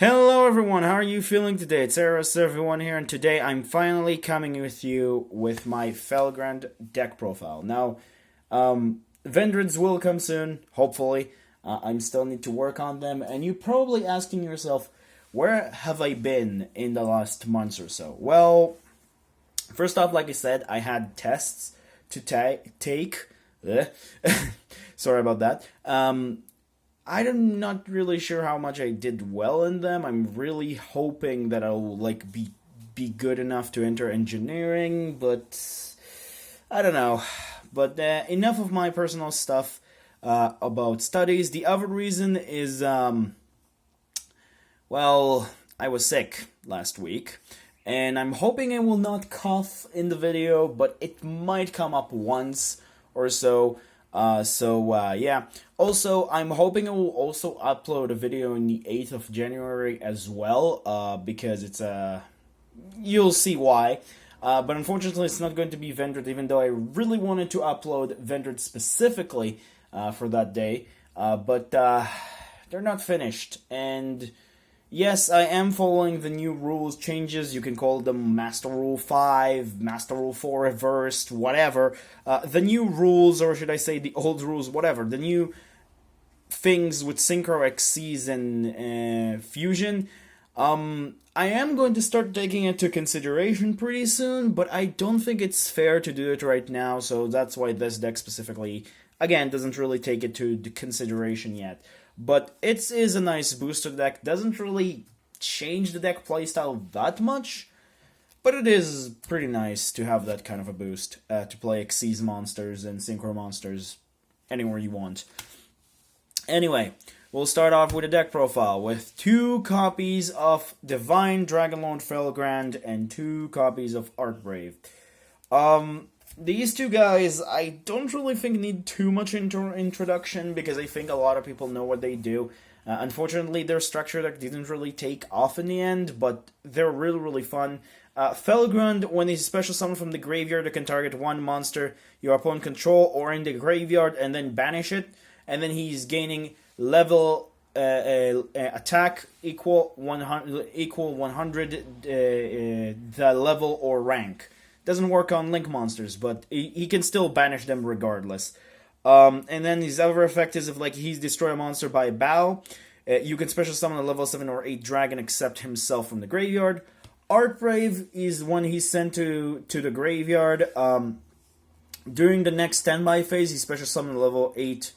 Hello everyone, how are you feeling today? It's Eros everyone here, and today I'm finally coming with you with my Felgrand deck profile. Now, Vendreds will come soon, hopefully. I still need to work on them, and you're probably asking yourself, where have I been in the last months or so? Well, first off, like I said, I had tests to take. Sorry about that. I'm not really sure how much I did well in them. I'm really hoping that I'll be good enough to enter engineering, but I don't know. But enough of my personal stuff about studies. The other reason is well, I was sick last week, and I'm hoping I will not cough in the video, but it might come up once or so. Yeah. Also, I'm hoping I will also upload a video on the 8th of January as well, because it's you'll see why. But unfortunately, it's not going to be Vendred, even though I really wanted to upload Vendred specifically for that day. But they're not finished, and yes, I am following the new rules changes. You can call them Master Rule 5, Master Rule 4 reversed, whatever. The new rules, or should I say the old rules, whatever. The new things with Synchro XCs and Fusion. I am going to start taking it to consideration pretty soon, but I don't think it's fair to do it right now, so that's why this deck specifically, again, doesn't really take it to consideration yet. But it is a nice booster deck. Doesn't really change the deck playstyle that much, but it is pretty nice to have that kind of a boost to play Xyz monsters and Synchro monsters anywhere you want. Anyway, we'll start off with a deck profile with 2 copies of Divine Dragonlord Felgrand and 2 copies of Archbrave. These 2 guys, I don't really think need too much introduction, because I think a lot of people know what they do. Unfortunately, their structure deck didn't really take off in the end, but they're really, really fun. Felgrand, when he's special summoned from the graveyard, you can target 1 monster your opponent control or in the graveyard and then banish it. And then he's gaining level attack equal 100 the level or rank. Doesn't work on Link monsters, but he can still banish them regardless. And then his other effect is if he's destroy a monster by bow, you can special summon a level 7 or 8 dragon except himself from the graveyard. Archbrave is when he's sent to the graveyard. During the next standby phase, he special summon a level 8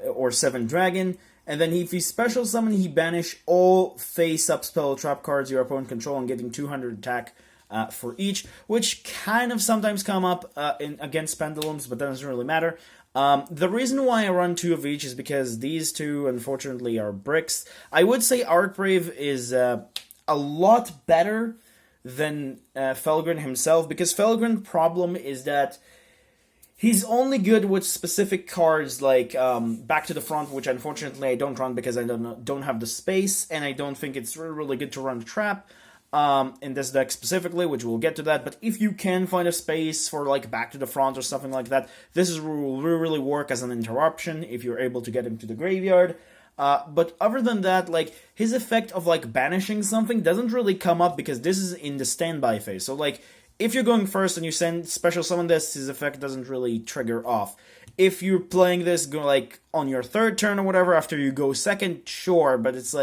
or 7 dragon. And then if he special summon, he banish all face-up spell trap cards your opponent control and getting 200 attack for each, which kind of sometimes come up against pendulums, but that doesn't really matter. The reason why I run 2 of each is because these 2, unfortunately, are bricks. I would say Archbrave is a lot better than Felgrand himself, because Felgrand's problem is that he's only good with specific cards like Back to the Front, which unfortunately I don't run because I don't have the space, and I don't think it's really good to run Trap. In this deck specifically, which we'll get to that, but if you can find a space for Back to the Front or something like that, this will really work as an interruption if you're able to get him to the graveyard. But other than that, his effect of banishing something doesn't really come up because this is in the standby phase. So if you're going first and you special summon this, his effect doesn't really trigger off. If you're playing this on your 3rd turn or whatever after you go 2nd, sure, but it's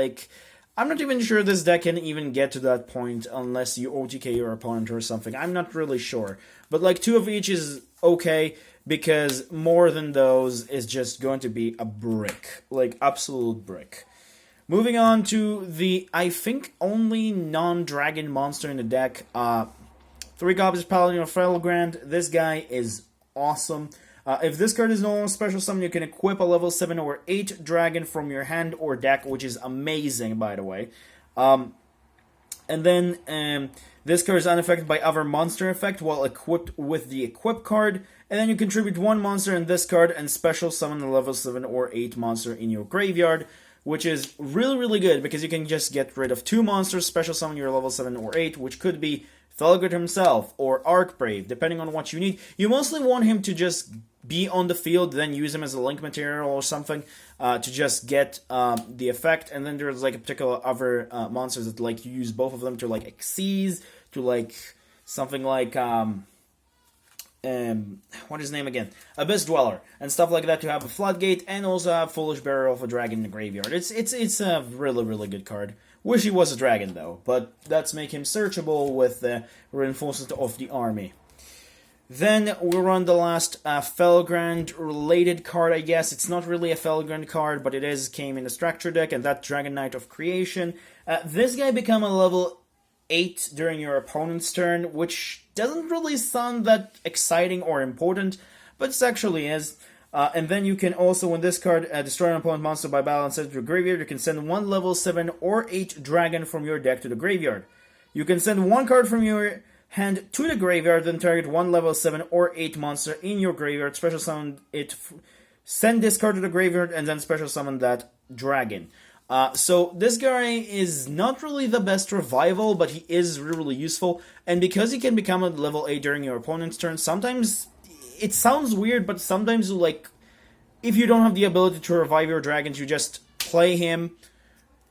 I'm not even sure this deck can even get to that point unless you OTK your opponent or something. I'm not really sure. But 2 of each is okay, because more than those is just going to be a brick. Absolute brick. Moving on to the, I think, only non-dragon monster in the deck. 3 copies of Paladin of Felgrand. This guy is awesome. If this card is no longer special summon, you can equip a level 7 or 8 dragon from your hand or deck, which is amazing, by the way. And then this card is unaffected by other monster effect while equipped with the equip card. And then you contribute 1 monster in this card and special summon a level 7 or 8 monster in your graveyard, which is really, really good because you can just get rid of 2 monsters, special summon your level 7 or 8, which could be Felgrand himself or Archbrave, depending on what you need. You mostly want him to just be on the field, then use him as a link material or something to just get the effect. And then there's like a particular other monsters that like you use both of them to like Xyz, to like something like what is his name again? Abyss Dweller and stuff like that to have a floodgate, and also have Foolish Burial of a Dragon in the graveyard. It's a really good card. Wish he was a dragon though, but that's make him searchable with the reinforcement of the army. Then we run the last Felgrand related card, I guess. It's not really a Felgrand card, but it came in the structure deck, and that Dragon Knight of Creation. This guy become a level 8 during your opponent's turn, which doesn't really sound that exciting or important, but it actually is. And then you can also, when this card destroy an opponent monster by battle and send it to the graveyard, you can send one level 7 or 8 dragon from your deck to the graveyard. You can send one card from your hand to the graveyard, then target one level 7 or 8 monster in your graveyard, special summon it, send this card to the graveyard, and then special summon that dragon. So this guy is not really the best revival, but he is really useful, and because he can become a level 8 during your opponent's turn, sometimes it sounds weird, but sometimes, like, if you don't have the ability to revive your dragons, you just play him,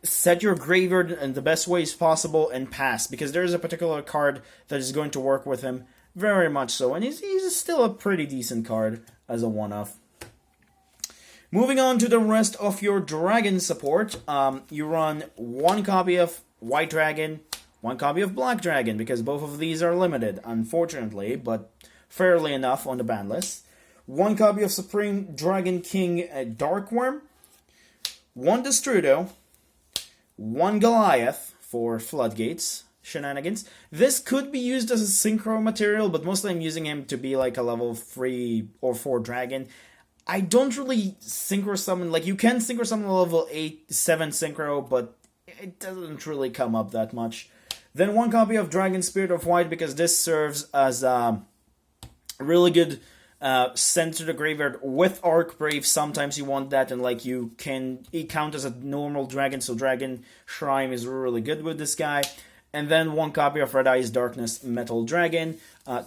set your graveyard in the best ways possible, and pass, because there is a particular card that is going to work with him very much so, and he's still a pretty decent card as a one-off. Moving on to the rest of your dragon support, you run one copy of White Dragon, one copy of Black Dragon, because both of these are limited, unfortunately, but fairly enough on the ban list. One copy of Supreme Dragon King Darkworm, one Destrudo, one Goliath for Floodgates shenanigans. This could be used as a synchro material, but mostly I'm using him to be like a level 3 or 4 dragon. I don't really synchro summon, like you can synchro summon a level 7 synchro, but it doesn't really come up that much. Then one copy of Dragon Spirit of White, because this serves as really good send to the graveyard with Arc Brave. Sometimes you want that, and like it count as a normal dragon, so Dragon Shrine is really good with this guy. And then one copy of Red Eyes Darkness Metal Dragon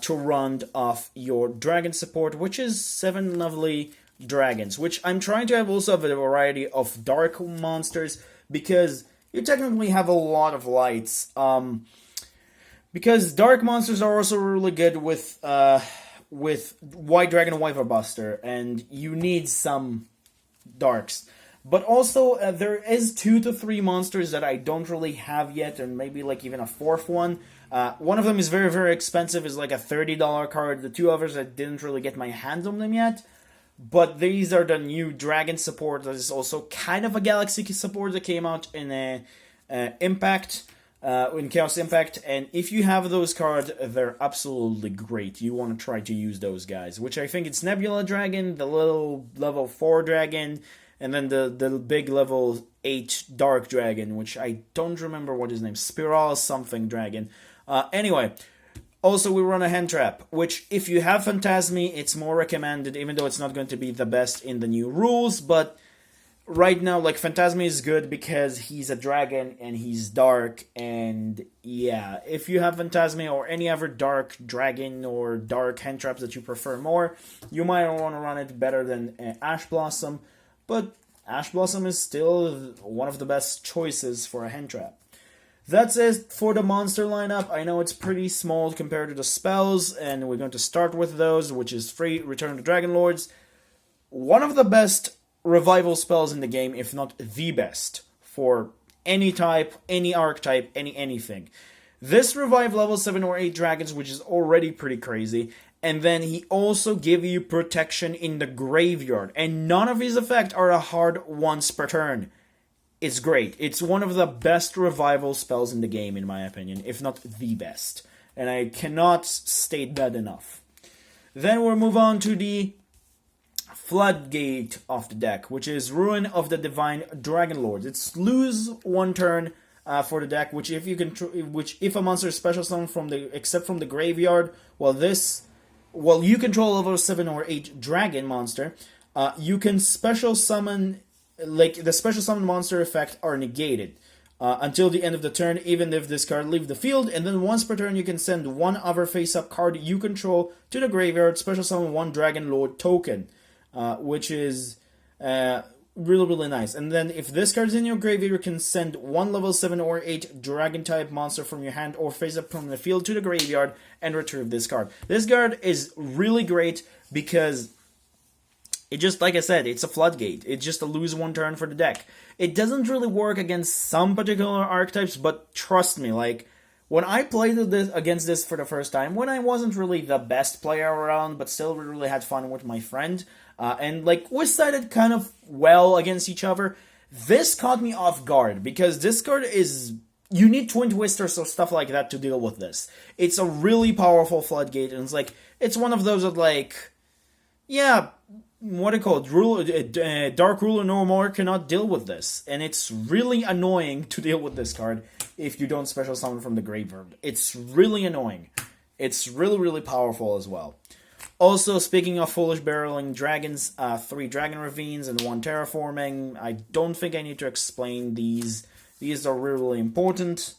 to round off your dragon support, which is 7 lovely dragons, which I'm trying to have also a variety of dark monsters, because you technically have a lot of lights. Because dark monsters are also really good with White Dragon and Wyver Buster, and you need some darks. But also, there is 2 to 3 monsters that I don't really have yet, and maybe like even a 4th one. One of them is very expensive, is like a $30 card. The 2 others, I didn't really get my hands on them yet. But these are the new dragon support. That is also kind of a Galaxy support that came out in Impact. In Chaos Impact, and if you have those cards, they're absolutely great. You want to try to use those guys, which I think it's Nebula Dragon, the little level 4 dragon, and then the big level 8 Dark Dragon, which I don't remember what his name is, Spiral something dragon. Anyway, also we run a hand trap, which if you have Phantasmi, it's more recommended, even though it's not going to be the best in the new rules, but right now, like, Phantasmi is good because he's a dragon and he's dark, and yeah, if you have Phantasmi or any other dark dragon or dark hand traps that you prefer more, you might want to run it better than Ash Blossom, but Ash Blossom is still one of the best choices for a hand trap. That's it for the monster lineup. I know it's pretty small compared to the spells, and we're going to start with those, which is free Return of the Dragon Lords. One of the best revival spells in the game, if not the best, for any type, any archetype, anything. This revive level 7 or 8 dragons, which is already pretty crazy, and then he also give you protection in the graveyard, and none of his effects are a hard once per turn. It's great. It's one of the best revival spells in the game, in my opinion, if not the best, and I cannot state that enough. Then we'll move on to the Floodgate of the deck, which is Ruin of the Divine Dragon Lords. It's lose 1 turn for the deck, which if a monster is special summoned except from the graveyard, while you control a level 7 or 8 dragon monster, you can special summon, like the special summon monster effect are negated. until the end of the turn, even if this card leaves the field, and then once per turn you can send one other face-up card you control to the graveyard, special summon one Dragon Lord token, which is really, really nice. And then if this card is in your graveyard, you can send one level 7 or 8 Dragon-type monster from your hand or face-up from the field to the graveyard and retrieve this card. This card is really great because it just, like I said, it's a floodgate. It's just a lose one turn for the deck. It doesn't really work against some particular archetypes, but trust me, like, when I played against this for the first time, when I wasn't really the best player around, but still really had fun with my friend, and, like, we sided kind of well against each other, this caught me off guard, because this card is... You need Twin Twisters or stuff like that to deal with this. It's a really powerful floodgate, and it's like, it's one of those that, like, yeah... what do you call it? Dark Ruler no more cannot deal with this. And it's really annoying to deal with this card if you don't special summon from the graveyard. It's really annoying. It's really, really powerful as well. Also, speaking of Foolish Barreling Dragons, 3 Dragon Ravines and 1 Terraforming. I don't think I need to explain these. These are really, really important.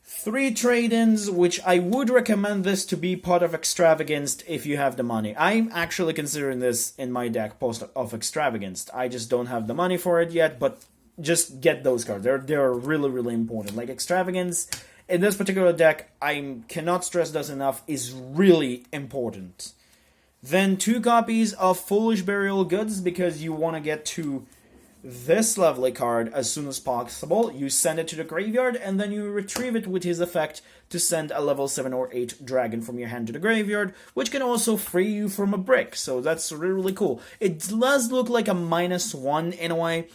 3 trade-ins, which I would recommend this to be part of Extravagance if you have the money. I'm actually considering this in my deck post of Extravagance. I just don't have the money for it yet, but just get those cards. They're really, really important. Like Extravagance, in this particular deck, I cannot stress this enough, is really important. Then 2 copies of Foolish Burial Goods, because you want to get to this lovely card as soon as possible. You send it to the graveyard, and then you retrieve it with his effect to send a level 7 or 8 dragon from your hand to the graveyard, which can also free you from a brick, so that's really, really cool. It does look like a -1 in a way,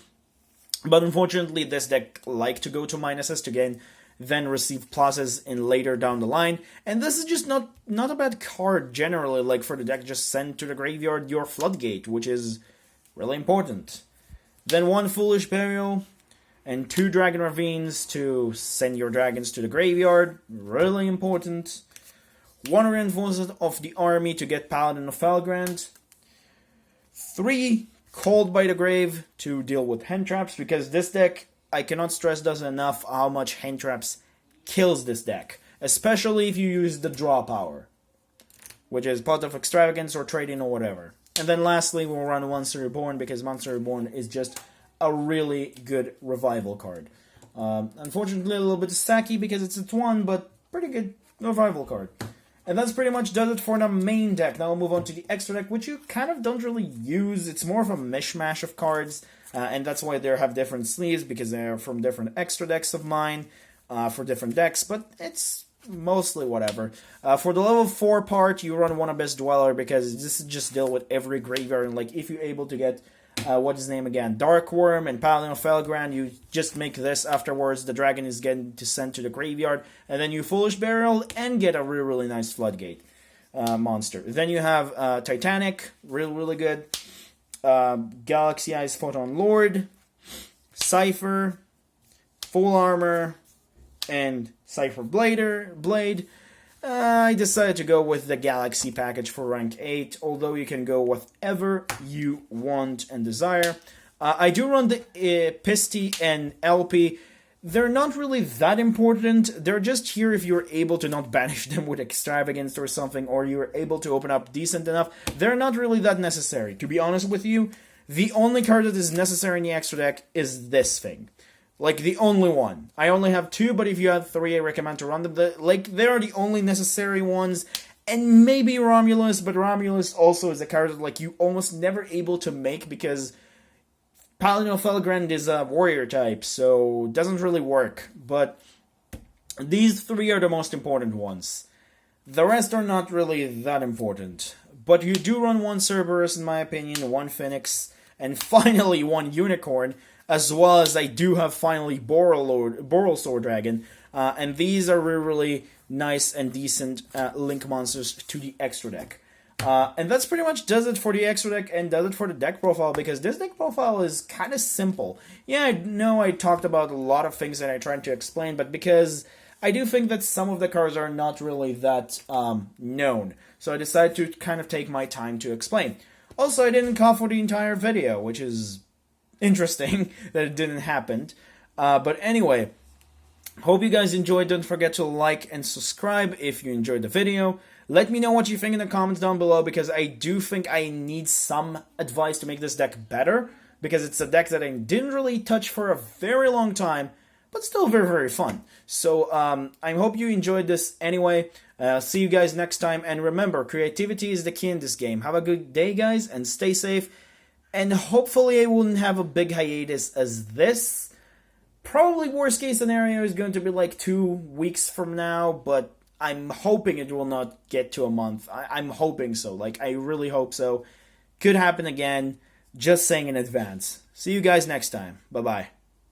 but unfortunately this deck like to go to minuses to gain then receive pluses in later down the line, and this is just not a bad card generally, like for the deck. Just send to the graveyard your Floodgate, which is really important. Then 1 Foolish Burial, and 2 Dragon Ravines to send your dragons to the graveyard, really important. 1 Reinforcement of the Army to get Paladin of Felgrand. 3 Called by the Grave to deal with hand traps, because this deck, I cannot stress this enough how much hand traps kills this deck, especially if you use the draw power, which is part of Extravagance or trading or whatever. And then lastly, we'll run Monster Reborn, because Monster Reborn is just a really good revival card. Unfortunately, a little bit sacky because it's a 1, but pretty good revival card. And that's pretty much does it for the main deck. Now we'll move on to the extra deck, which you kind of don't really use. It's more of a mishmash of cards, and that's why they have different sleeves, because they're from different extra decks of mine for different decks, but it's mostly whatever. For the level 4 part, you run 1 Abyss Dweller, because this is just deal with every graveyard, and like if you're able to get what's his name again, Dark Worm and Paladin of Felgrand, you just make this afterwards. The dragon is getting to send to the graveyard, and then you Foolish Burial and get a really, really nice Floodgate monster. Then you have Titanic, really good. Galaxy Eyes Photon Lord, Cypher, Full Armor, and Cypher Blade. I decided to go with the Galaxy package for rank 8, although you can go whatever you want and desire. I do run the Pisty and LP. They're not really that important. They're just here if you're able to not banish them with Extravagance or something, or you're able to open up decent enough. They're not really that necessary. To be honest with you, the only card that is necessary in the extra deck is this thing. Like, the only one. I only have 2, but if you have 3, I recommend to run them. They're the only necessary ones. And maybe Romulus, but Romulus also is a card that, like, you almost never able to make, because Paladin of Felgrand is a warrior type, so it doesn't really work. But these 3 are the most important ones. The rest are not really that important. But you do run 1 Cerberus, in my opinion, 1 Phoenix, and finally 1 Unicorn, as well as I do have finally Borrelsaur Dragon, and these are really nice and decent link monsters to the extra deck. And that's pretty much does it for the extra deck and does it for the deck profile, because this deck profile is kind of simple. Yeah, I know I talked about a lot of things that I tried to explain, but because I do think that some of the cards are not really that known, so I decided to kind of take my time to explain. Also, I didn't cough for the entire video, which is interesting that it didn't happen. But anyway, hope you guys enjoyed. Don't forget to like and subscribe if you enjoyed the video. Let me know what you think in the comments down below, because I do think I need some advice to make this deck better, because it's a deck that I didn't really touch for a very long time, but still very, very fun. So I hope you enjoyed this anyway. See you guys next time, and remember, creativity is the key in this game. Have a good day, guys, and stay safe, and hopefully I wouldn't have a big hiatus as this. Probably worst case scenario is going to be like 2 weeks from now, but I'm hoping it will not get to a month. I'm hoping so. Like, I really hope so. Could happen again. Just saying in advance. See you guys next time. Bye-bye.